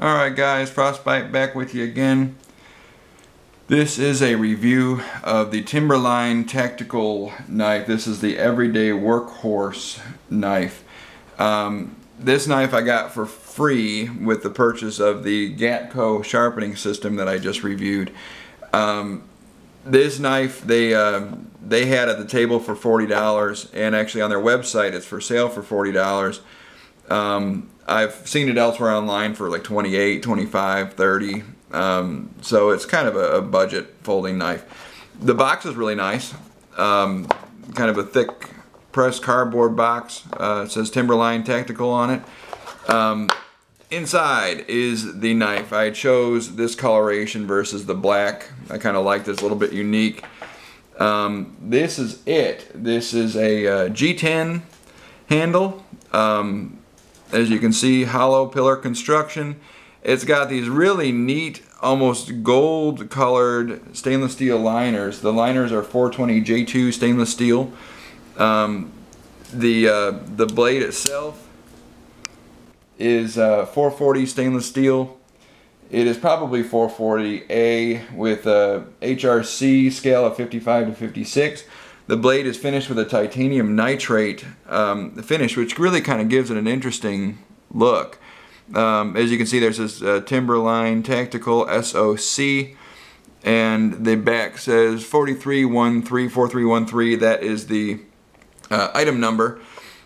Alright guys, Frostbite back with you again. This is a review of the Timberline tactical knife. This is the Everday Workhorse knife. This knife I got for free with the purchase of the Gatco sharpening system that I just reviewed. This knife they had at the table for $40, and actually on their website it's for sale for $40. I've seen it elsewhere online for like $28, $25, $30. So it's kind of a budget folding knife. The box is really nice. Kind of a thick pressed cardboard box. It says Timberline Tactical on it. Inside is the knife. I chose this coloration versus the black. I kind of like this, a little bit unique. This is it. This is a G10 handle. As you can see, hollow pillar construction. It's got these really neat, almost gold colored stainless steel liners. The liners are 420 J2 stainless steel. The blade itself is 440 stainless steel. It is probably 440A with a HRC scale of 55 to 56. The blade is finished with a titanium nitrate finish, which really kind of gives it an interesting look. As you can see, there's this Timberline Tactical SOC, and the back says 4313. That is the item number.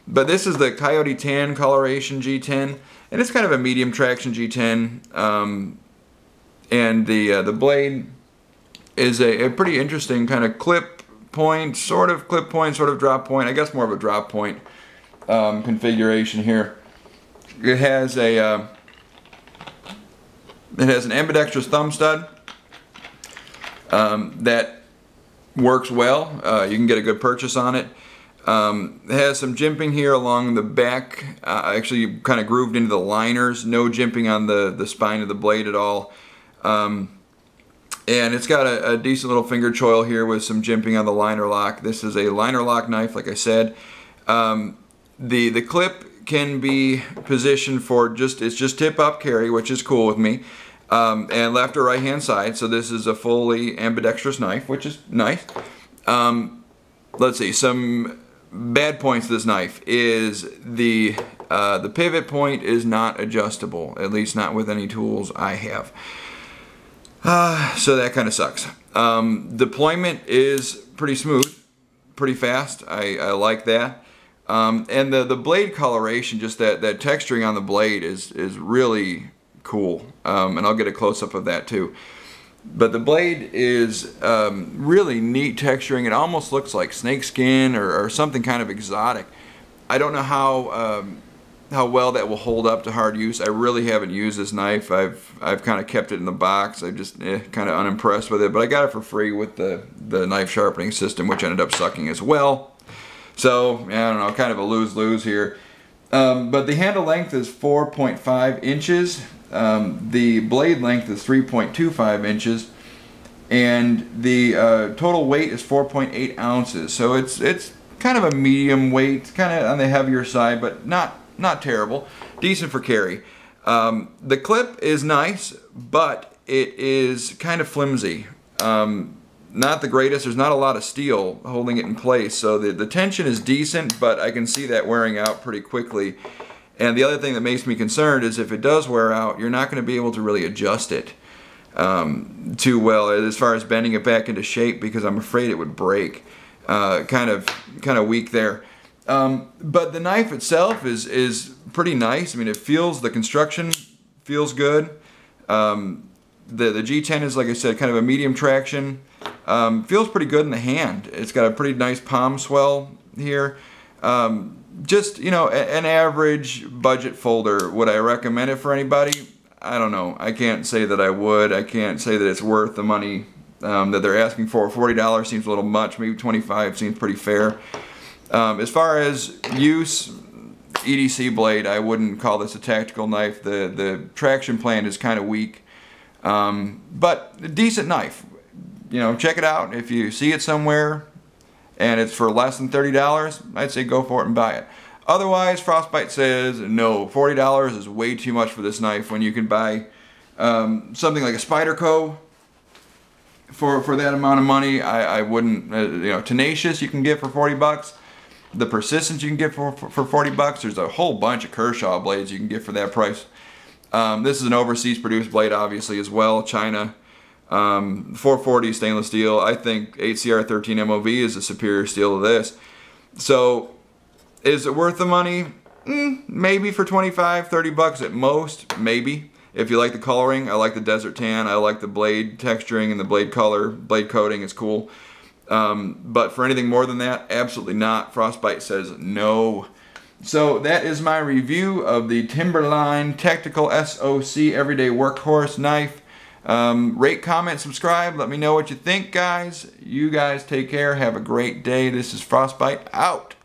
But this is the Coyote Tan Coloration G10, and it's kind of a medium traction G10. And the blade is a pretty interesting kind of clip point, sort of clip point, sort of drop point. I guess more of a drop point configuration here. It has an ambidextrous thumb stud that works well. You can get a good purchase on it. It has some jimping here along the back, actually kind of grooved into the liners. No jimping on the spine of the blade at all. And it's got a decent little finger choil here with some jimping on the liner lock. This is a liner lock knife, like I said. The clip can be positioned for it's just tip up carry, which is cool with me, and left or right hand side. So this is a fully ambidextrous knife, which is nice. Let's see, some bad points to this knife is the pivot point is not adjustable, at least not with any tools I have. So that kind of sucks. Deployment is pretty smooth, pretty fast. I like that. And the blade coloration, just that texturing on the blade is really cool. And I'll get a close-up of that too. But the blade is really neat texturing. It almost looks like snakeskin or something kind of exotic. I don't know how well that will hold up to hard use. I really haven't used this knife. I've kind of kept it in the box. I'm just kind of unimpressed with it, but I got it for free with the knife sharpening system, which ended up sucking as well. So I don't know, kind of a lose-lose here. But the handle length is 4.5 inches. The blade length is 3.25 inches, and the total weight is 4.8 ounces. So it's kind of a medium weight, kind of on the heavier side, but not terrible. Decent for carry. The clip is nice, but it is kind of flimsy. Not the greatest. There's not a lot of steel holding it in place, so the tension is decent, but I can see that wearing out pretty quickly. And the other thing that makes me concerned is if it does wear out, you're not going to be able to really adjust it too well as far as bending it back into shape, because I'm afraid it would break. Kind of weak there. But the knife itself is pretty nice. I mean, the construction feels good. The G10 is, like I said, kind of a medium traction. Feels pretty good in the hand. It's got a pretty nice palm swell here. Just, you know, an average budget folder. Would I recommend it for anybody? I don't know. I can't say that I would. I can't say that it's worth the money that they're asking for. $40 seems a little much. Maybe $25 seems pretty fair. As far as use, EDC blade, I wouldn't call this a tactical knife. The traction plan is kind of weak, but a decent knife. You know, check it out. If you see it somewhere and it's for less than $30, I'd say go for it and buy it. Otherwise, Frostbite says no. $40 is way too much for this knife when you can buy something like a Spyderco for that amount of money. I wouldn't, you know, Tenacious you can get for 40 bucks. The Persistence you can get for 40 bucks. There's a whole bunch of Kershaw blades you can get for that price. This is an overseas produced blade, obviously, as well, China. 440 stainless steel. I think 8CR13 MOV is a superior steel to this. So, is it worth the money? Maybe for 25, 30 bucks at most, maybe. If you like the coloring, I like the desert tan, I like the blade texturing and the blade color, blade coating is cool. But for anything more than that, absolutely not. Frostbite says no. So that is my review of the Timberline Tactical SOC Everyday Workhorse Knife. Rate, comment, subscribe. Let me know what you think, guys. You guys take care. Have a great day. This is Frostbite out.